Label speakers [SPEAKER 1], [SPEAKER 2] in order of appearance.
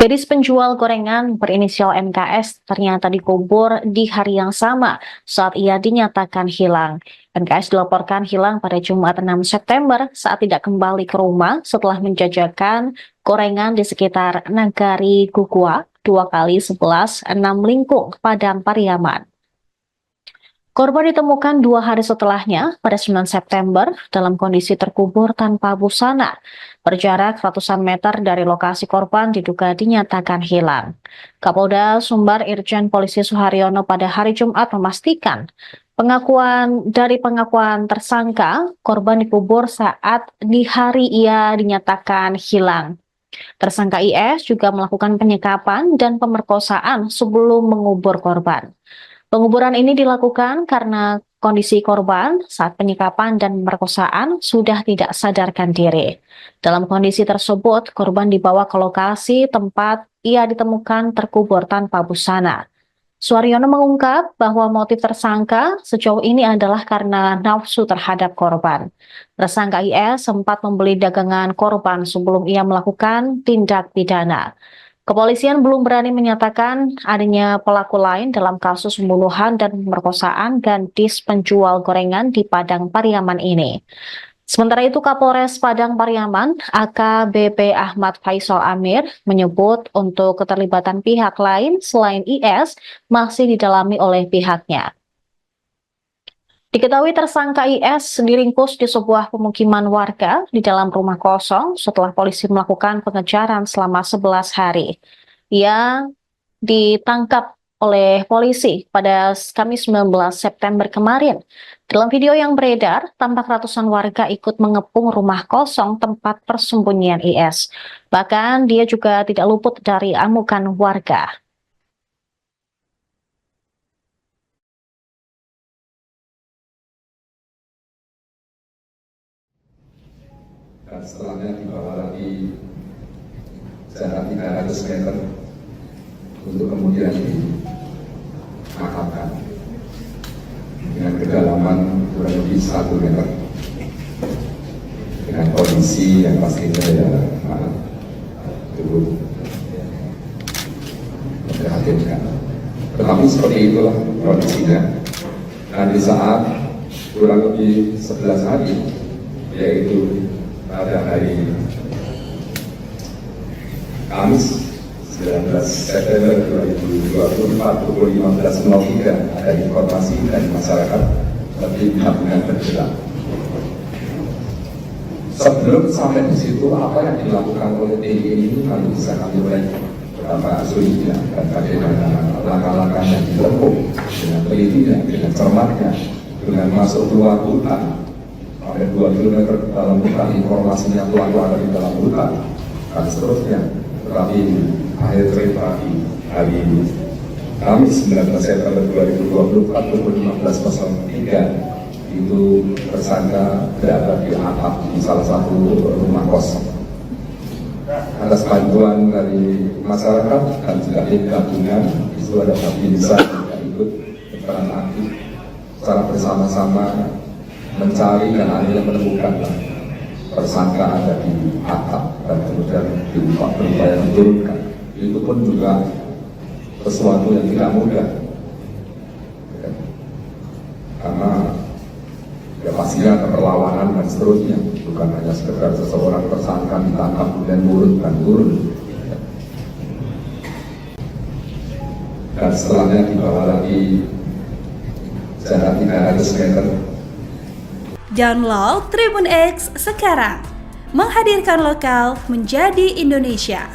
[SPEAKER 1] Gadis penjual gorengan berinisial MKS ternyata dikubur di hari yang sama saat ia dinyatakan hilang. MKS dilaporkan hilang pada Jumat 6 September saat tidak kembali ke rumah setelah menjajakan gorengan di sekitar Nagari Gugua 2x11 6 Lingkung, Padang Pariaman. Korban ditemukan 2 hari setelahnya pada 9 September dalam kondisi terkubur tanpa busana. Berjarak ratusan meter dari lokasi korban diduga dinyatakan hilang. Kapolda Sumbar Irjen Polisi Suharyono pada hari Jumat memastikan pengakuan tersangka, korban dikubur saat di hari ia dinyatakan hilang. Tersangka IS juga melakukan penyekapan dan pemerkosaan sebelum mengubur korban. Penguburan ini dilakukan karena kondisi korban saat penyekapan dan pemerkosaan sudah tidak sadarkan diri. Dalam kondisi tersebut, korban dibawa ke lokasi tempat ia ditemukan terkubur tanpa busana. Suharyono mengungkap bahwa motif tersangka sejauh ini adalah karena nafsu terhadap korban. Tersangka IS sempat membeli dagangan korban sebelum ia melakukan tindak pidana. Kepolisian belum berani menyatakan adanya pelaku lain dalam kasus pembunuhan dan pemerkosaan gadis penjual gorengan di Padang Pariaman ini. Sementara itu, Kapolres Padang Pariaman, AKBP Ahmad Faisal Amir, menyebut untuk keterlibatan pihak lain selain IS masih didalami oleh pihaknya. Diketahui tersangka IS diringkus di sebuah pemukiman warga di dalam rumah kosong setelah polisi melakukan pengejaran selama 11 hari. Ia ditangkap oleh polisi pada Kamis 19 September kemarin. Dalam video yang beredar, tampak ratusan warga ikut mengepung rumah kosong tempat persembunyian IS. Bahkan dia juga tidak luput dari amukan warga.
[SPEAKER 2] Dan setelahnya dibawa lagi jarak 300 meter untuk kemudian dimakamkan dengan kedalaman kurang lebih 1 meter dengan kondisi yang pastinya turut memprihatinkan. Tetapi seperti itulah kondisinya. Nah, di saat kurang lebih 11 hari, yaitu pada hari Kamis 19 September 2024 pukul 15.03 ada informasi dari masyarakat terkait dengan bergerak. Sebelum sampai di situ, apa yang dilakukan oleh TNI ini kami bisa kami lihat berapa sulitnya dan bagaimana langkah-langkah yang ditempuh dengan telitinya, dengan cermatnya, dengan masuk keluar hutan. Sampai 2 km dalam hutan, informasinya keluar dari dalam hutan dan seterusnya. Tetapi akhir terakhir hari ini Kamis 19 September 2024 pukul 15.03 itu tersangka berada di atap di salah satu rumah kosong. Atas bantuan dari masyarakat dan juga tim gabungan, itu ada Babinsa yang ikut berperan aktif secara bersama-sama mencari dan akhirnya menemukan tersangka ada di atap dan kemudian berupaya diturunkan. Itu pun juga sesuatu yang tidak mudah, karena ya pastinya ada perlawanan dan seterusnya, bukan hanya sekedar seseorang tersangka ditangkap kemudian turun. Dan setelahnya dibawa lagi jarak 300 meter.
[SPEAKER 3] Download Tribun X sekarang, menghadirkan lokal menjadi Indonesia.